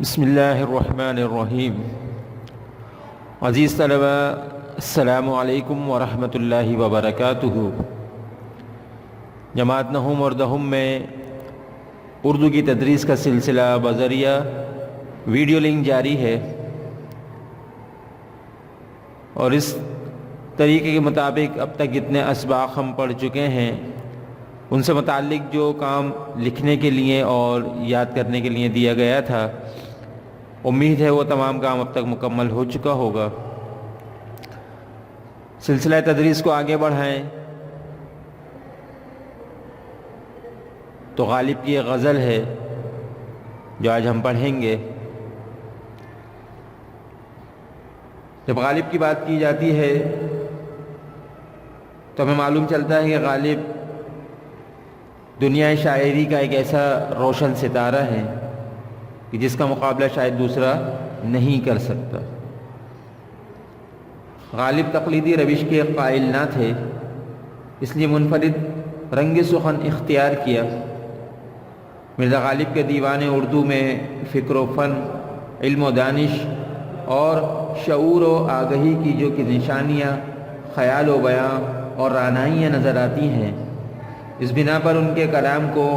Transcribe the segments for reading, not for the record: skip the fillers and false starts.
بسم اللہ الرحمن الرحیم۔ عزیز طلبہ، السلام علیکم ورحمۃ اللہ وبرکاتہ۔ جماعت نہم اور دہم میں اردو کی تدریس کا سلسلہ بذریعہ ویڈیو لنک جاری ہے، اور اس طریقے کے مطابق اب تک جتنے اسباق ہم پڑھ چکے ہیں ان سے متعلق جو کام لکھنے کے لیے اور یاد کرنے کے لیے دیا گیا تھا، امید ہے وہ تمام کام اب تک مکمل ہو چکا ہوگا۔ سلسلہ تدریس کو آگے بڑھائیں تو غالب کی ایک غزل ہے جو آج ہم پڑھیں گے۔ جب غالب کی بات کی جاتی ہے تو ہمیں معلوم چلتا ہے کہ غالب دنیا شاعری کا ایک ایسا روشن ستارہ ہے کہ جس کا مقابلہ شاید دوسرا نہیں کر سکتا۔ غالب تقلیدی روش کے قائل نہ تھے، اس لیے منفرد رنگ سخن اختیار کیا۔ مرزا غالب کے دیوان اردو میں فکر و فن، علم و دانش اور شعور و آگہی کی جو کہ نشانیاں، خیال و بیاں اور رعنائیاں نظر آتی ہیں، اس بنا پر ان کے کلام کو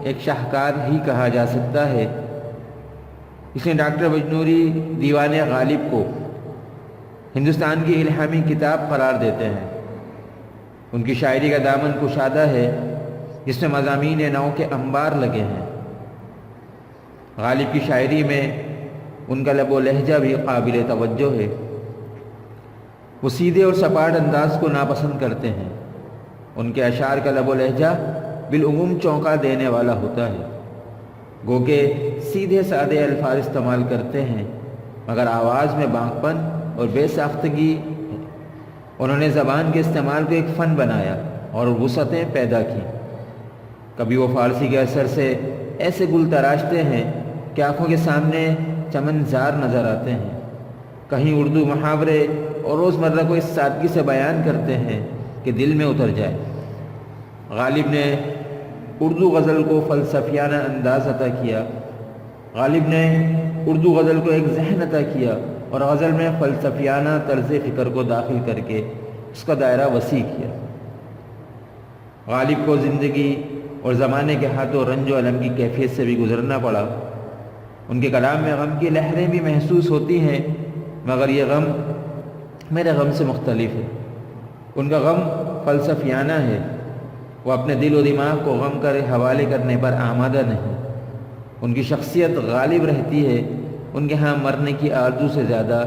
ایک شاہکار ہی کہا جا سکتا ہے۔ اس نے ڈاکٹر بجنوری دیوان غالب کو ہندوستان کی الہامی کتاب قرار دیتے ہیں۔ ان کی شاعری کا دامن کشادہ ہے جس میں مضامین نو کے انبار لگے ہیں۔ غالب کی شاعری میں ان کا لب و لہجہ بھی قابل توجہ ہے۔ وہ سیدھے اور سپاٹ انداز کو ناپسند کرتے ہیں۔ ان کے اشعار کا لب و لہجہ بالعموم چونکا دینے والا ہوتا ہے، گو کہ سیدھے سادے الفاظ استعمال کرتے ہیں مگر آواز میں بانک پن اور بے ساختگی ہے۔ انہوں نے زبان کے استعمال کو ایک فن بنایا اور وسعتیں پیدا کی۔ کبھی وہ فارسی کے اثر سے ایسے گل تراشتے ہیں کہ آنکھوں کے سامنے چمن زار نظر آتے ہیں، کہیں اردو محاورے اور روزمرہ کو اس سادگی سے بیان کرتے ہیں کہ دل میں اتر جائے۔ غالب نے اردو غزل کو فلسفیانہ انداز عطا کیا۔ غالب نے اردو غزل کو ایک ذہن عطا کیا اور غزل میں فلسفیانہ طرز فکر کو داخل کر کے اس کا دائرہ وسیع کیا۔ غالب کو زندگی اور زمانے کے ہاتھوں رنج و الم کی کیفیت سے بھی گزرنا پڑا۔ ان کے کلام میں غم کی لہریں بھی محسوس ہوتی ہیں، مگر یہ غم میرے غم سے مختلف ہے۔ ان کا غم فلسفیانہ ہے، وہ اپنے دل و دماغ کو غم کے حوالے کرنے پر آمادہ نہیں۔ ان کی شخصیت غالب رہتی ہے، ان کے ہاں مرنے کی آرزو سے زیادہ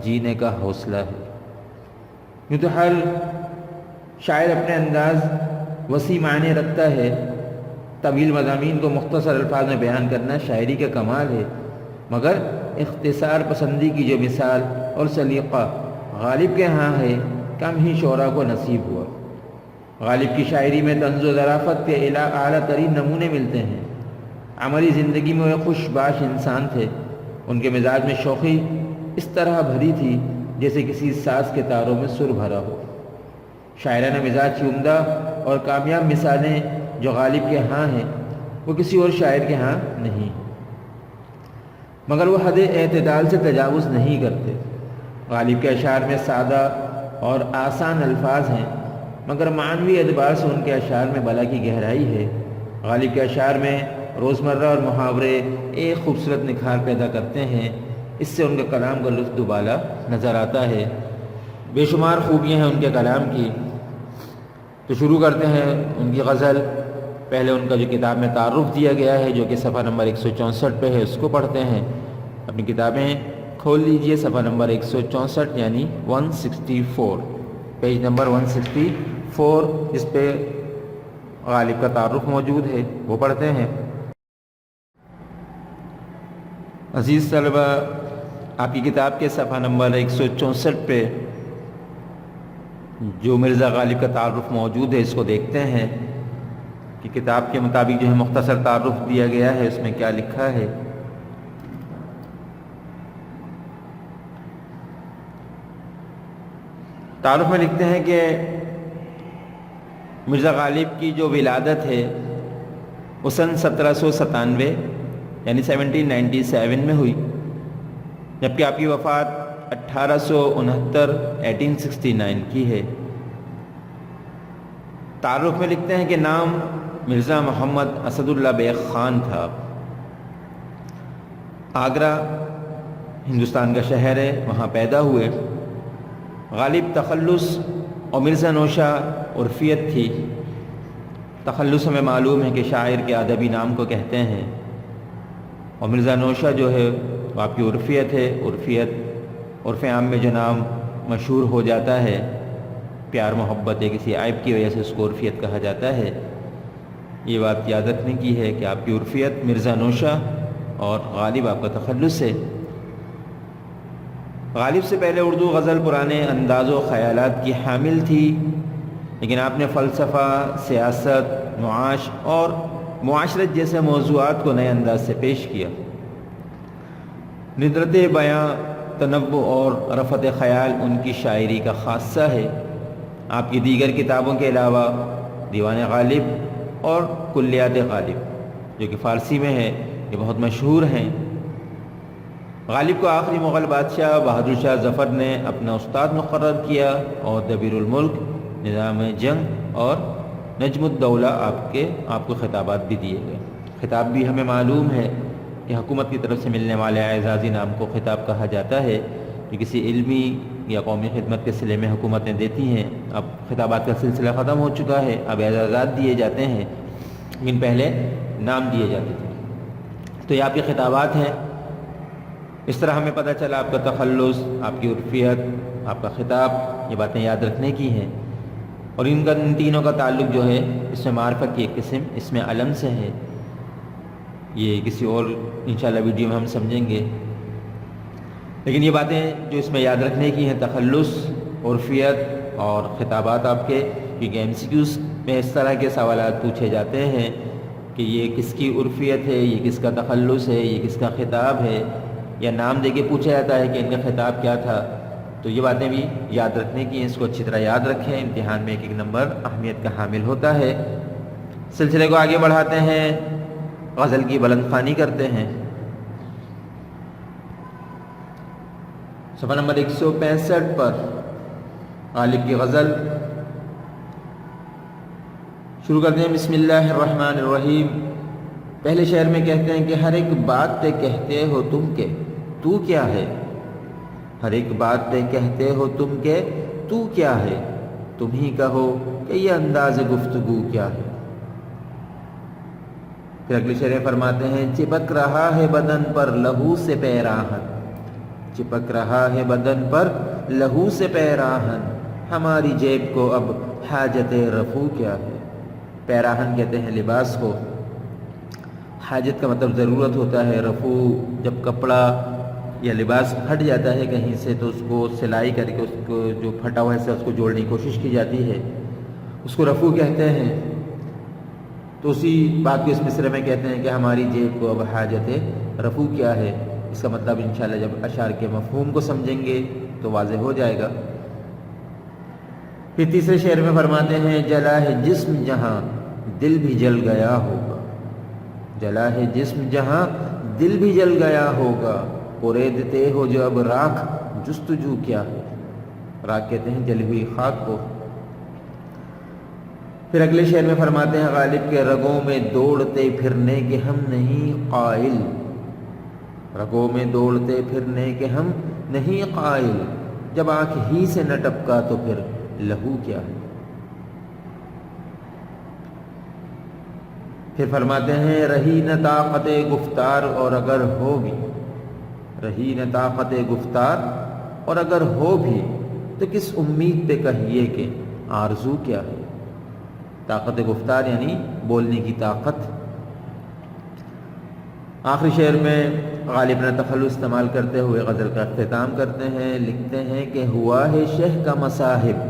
جینے کا حوصلہ ہے۔ یوں تو ہر شاعر اپنے انداز وسیع معنی رکھتا ہے، طویل مضامین کو مختصر الفاظ میں بیان کرنا شاعری کا کمال ہے، مگر اختصار پسندی کی جو مثال اور سلیقہ غالب کے ہاں ہے، کم ہی شعراء کو نصیب ہوا۔ غالب کی شاعری میں طنز و ظرافت کے اعلیٰ ترین نمونے ملتے ہیں۔ عملی زندگی میں وہ خوش باش انسان تھے۔ ان کے مزاج میں شوخی اس طرح بھری تھی جیسے کسی ساز کے تاروں میں سر بھرا ہو۔ شاعرانہ مزاج کی عمدہ اور کامیاب مثالیں جو غالب کے ہاں ہیں وہ کسی اور شاعر کے ہاں نہیں، مگر وہ حد اعتدال سے تجاوز نہیں کرتے۔ غالب کے اشعار میں سادہ اور آسان الفاظ ہیں، مگر معنوی اعتبار سے ان کے اشعار میں بلا کی گہرائی ہے۔ غالب کے اشعار میں روزمرہ اور محاورے ایک خوبصورت نکھار پیدا کرتے ہیں، اس سے ان کے کلام کا لطف دوبالا نظر آتا ہے۔ بے شمار خوبیاں ہیں ان کے کلام کی، تو شروع کرتے ہیں ان کی غزل۔ پہلے ان کا جو کتاب میں تعارف دیا گیا ہے جو کہ صفحہ نمبر 164 پہ ہے، اس کو پڑھتے ہیں۔ اپنی کتابیں کھول لیجئے، صفحہ نمبر 164 یعنی 164، پیج نمبر 164 جس پہ غالب کا تعارف موجود ہے، وہ پڑھتے ہیں۔ عزیز طلبہ، آپ کی کتاب کے صفحہ نمبر 164 پہ جو مرزا غالب کا تعارف موجود ہے، اس کو دیکھتے ہیں کہ کتاب کے مطابق جو ہے مختصر تعارف دیا گیا ہے، اس میں کیا لکھا ہے۔ تعارف میں لکھتے ہیں کہ مرزا غالب کی جو ولادت ہے وہ سن 1797 یعنی 1797 میں ہوئی، جبکہ آپ کی وفات 1869 کی ہے۔ تعارف میں لکھتے ہیں کہ نام مرزا محمد اسد اللہ بیگ خان تھا۔ آگرہ ہندوستان کا شہر ہے، وہاں پیدا ہوئے۔ غالب تخلص اور مرزا نوشہ عرفیت تھی۔ تخلص ہمیں معلوم ہے کہ شاعر کے ادبی نام کو کہتے ہیں، اور مرزا نوشہ جو ہے وہ آپ کی عرفیت ہے۔ عرفیت عرف عام میں جو نام مشہور ہو جاتا ہے، پیار محبت یا کسی عیب کی وجہ سے اس کو عرفیت کہا جاتا ہے۔ یہ بات یاد رکھنے کی ہے کہ آپ کی عرفیت مرزا نوشہ اور غالب آپ کا تخلص ہے۔ غالب سے پہلے اردو غزل پرانے انداز و خیالات کی حامل تھی، لیکن آپ نے فلسفہ، سیاست، معاش اور معاشرت جیسے موضوعات کو نئے انداز سے پیش کیا۔ ندرت بیاں، تنوع اور رفت خیال ان کی شاعری کا خاصہ ہے۔ آپ کی دیگر کتابوں کے علاوہ دیوان غالب اور کلیات غالب جو کہ فارسی میں ہے، یہ بہت مشہور ہیں۔ غالب کو آخری مغل بادشاہ بہادر شاہ ظفر نے اپنا استاد مقرر کیا، اور دبیر الملک، نظام جنگ اور نجم الدولہ آپ کو خطابات بھی دیے گئے۔ خطاب بھی ہمیں معلوم ہے کہ حکومت کی طرف سے ملنے والے اعزازی نام کو خطاب کہا جاتا ہے، کہ کسی علمی یا قومی خدمت کے صلے میں حکومتیں دیتی ہیں۔ اب خطابات کا سلسلہ ختم ہو چکا ہے، اب اعزازات دیے جاتے ہیں، لیکن پہلے نام دیے جاتے تھے۔ تو یہ آپ کے خطابات ہیں۔ اس طرح ہمیں پتہ چلا آپ کا تخلص، آپ کی عرفیت، آپ کا خطاب، یہ باتیں یاد رکھنے کی ہیں۔ اور ان تینوں کا تعلق جو ہے اس میں معرفت کی ایک قسم اس میں علم سے ہے۔ یہ کسی اور انشاءاللہ ویڈیو میں ہم سمجھیں گے، لیکن یہ باتیں جو اس میں یاد رکھنے کی ہیں، تخلص، عرفیت اور خطابات آپ کے، کیونکہ MCQs میں اس طرح کے سوالات پوچھے جاتے ہیں کہ یہ کس کی عرفیت ہے، یہ کس کا تخلص ہے، یہ کس کا خطاب ہے، یا نام دے کے پوچھا جاتا ہے کہ ان کا خطاب کیا تھا۔ تو یہ باتیں بھی یاد رکھنے کی ہیں، اس کو اچھی طرح یاد رکھیں، امتحان میں ایک نمبر اہمیت کا حامل ہوتا ہے۔ سلسلے کو آگے بڑھاتے ہیں، غزل کی بلند خوانی کرتے ہیں۔ صفحہ نمبر 165 پر غالب کی غزل شروع کرتے ہیں۔ بسم اللہ الرحمن الرحیم۔ پہلے شعر میں کہتے ہیں کہ ہر ایک بات تے کہتے ہو تم کہ تو کیا ہے، ہر ایک بات تے کہتے ہو تم کہ تو کیا ہے، تم ہی کہو کہ یہ انداز گفتگو کیا ہے۔ پھر اگلے شعر میں فرماتے ہیں چپک رہا ہے بدن پر لہو سے پیراہن، چپک رہا ہے بدن پر لہو سے پیراہن، ہماری جیب کو اب حاجت رفو کیا ہے۔ پیراہن کہتے ہیں لباس کو، حاجت کا مطلب ضرورت ہوتا ہے، رفو جب کپڑا یا لباس پھٹ جاتا ہے کہیں سے تو اس کو سلائی کر کے اس کو جو پھٹا ہوا ہے اس کو جوڑنے کی کوشش کی جاتی ہے، اس کو رفو کہتے ہیں۔ تو اسی بات کو اس مصرعے میں کہتے ہیں کہ ہماری جیب کو اب حاجت رفو کیا ہے۔ اس کا مطلب انشاءاللہ جب اشعار کے مفہوم کو سمجھیں گے تو واضح ہو جائے گا۔ پھر تیسرے شعر میں فرماتے ہیں جلا ہے جسم جہاں دل بھی جل گیا ہوگا، جلا ہے جسم جہاں دل بھی جل گیا ہوگا، پریدتے ہو جو اب راکھ جستجو کیا ہے۔ راکھ کہتے ہیں جلی ہوئی خاک کو۔ پھر اگلے شعر میں فرماتے ہیں غالب کے رگوں میں دوڑتے پھرنے کے ہم نہیں قائل، رگوں میں دوڑتے پھرنے کے ہم نہیں قائل، جب آنکھ ہی سے نہ ٹپکا تو پھر لہو کیا ہے۔ پھر فرماتے ہیں رہی نہ طاقت گفتار اور اگر ہو بھی، رہی نہ طاقت گفتار اور اگر ہو بھی، تو کس امید پہ کہیے کہ آرزو کیا ہے۔ طاقت گفتار یعنی بولنے کی طاقت۔ آخری شعر میں غالب نے تخلص استعمال کرتے ہوئے غزل کا اختتام کرتے ہیں، لکھتے ہیں کہ ہوا ہے شہ کا مصاحب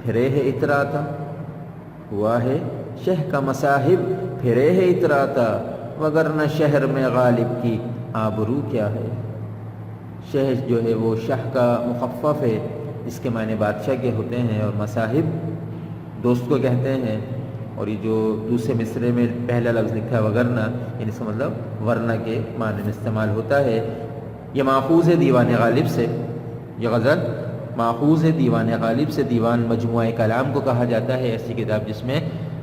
پھرے ہے اتراتا، ہوا ہے شہ کا مصاحب پھرے ہے اتراتا، وگرنہ شہر میں غالب کی آبرو کیا ہے۔ شہ جو ہے وہ شہ کا مخفف ہے، اس کے معنی بادشاہ کے ہوتے ہیں، اور مصاحب دوست کو کہتے ہیں، اور یہ جو دوسرے مصرے میں پہلا لفظ لکھا ہے وگرنہ، یعنی اس کا مطلب ورنہ کے معنی میں استعمال ہوتا ہے۔ یہ ماخوذ ہے دیوان غالب سے، یہ غزل ماخوذ ہے دیوان غالب سے۔ دیوان مجموعہ کلام کو کہا جاتا ہے، ایسی کتاب جس میں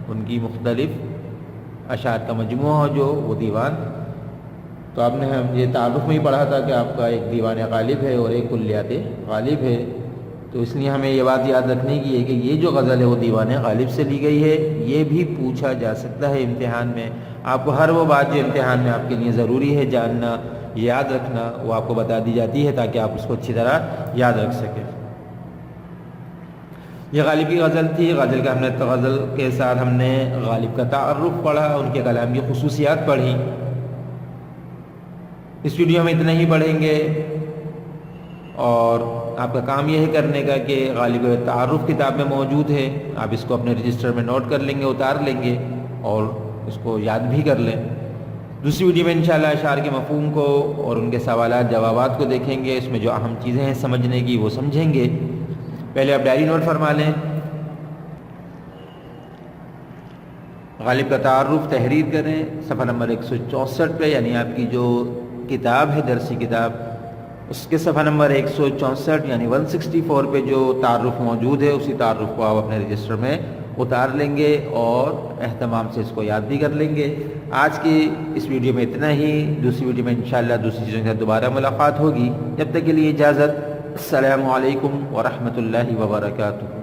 ان کی مختلف اشعار کا مجموعہ ہو، جو وہ دیوان۔ تو آپ نے ہم یہ تعارف میں ہی پڑھا تھا کہ آپ کا ایک دیوان غالب ہے اور ایک کلیات غالب ہے، تو اس لیے ہمیں یہ بات یاد رکھنے کی ہے کہ یہ جو غزل ہے وہ دیوان غالب سے لی گئی ہے۔ یہ بھی پوچھا جا سکتا ہے امتحان میں، آپ کو ہر وہ بات جو امتحان میں آپ کے لیے ضروری ہے جاننا، یاد رکھنا، وہ آپ کو بتا دی جاتی ہے تاکہ آپ اس کو اچھی طرح یاد رکھ سکیں۔ یہ غالب کی غزل تھی۔ غزل کا غزل کے ساتھ ہم نے غالب کا تعارف پڑھا، ان کے کلام کی خصوصیات پڑھی۔ اس ویڈیو میں اتنا ہی پڑھیں گے، اور آپ کا کام یہ ہے کرنے کا کہ غالب کا تعارف کتاب میں موجود ہے، آپ اس کو اپنے رجسٹر میں نوٹ کر لیں گے، اتار لیں گے اور اس کو یاد بھی کر لیں۔ دوسری ویڈیو میں انشاءاللہ اشعار کے مفہوم کو اور ان کے سوالات جوابات کو دیکھیں گے، اس میں جو اہم چیزیں ہیں سمجھنے کی وہ سمجھیں گے۔ پہلے آپ ڈائری نوٹ فرما لیں۔ غالب کا تعارف تحریر کریں صفحہ نمبر 164 پہ، یعنی آپ کی جو کتاب ہے درسی کتاب، اس کے صفحہ نمبر 164 یعنی 164 پہ جو تعارف موجود ہے، اسی تعارف کو آپ اپنے رجسٹر میں اتار لیں گے اور اہتمام سے اس کو یاد بھی کر لیں گے۔ آج کی اس ویڈیو میں اتنا ہی، دوسری ویڈیو میں انشاءاللہ دوسری چیزوں کے ساتھ دوبارہ ملاقات ہوگی۔ جب تک کے لیے اجازت، السلام علیکم ورحمۃ اللہ وبرکاتہ۔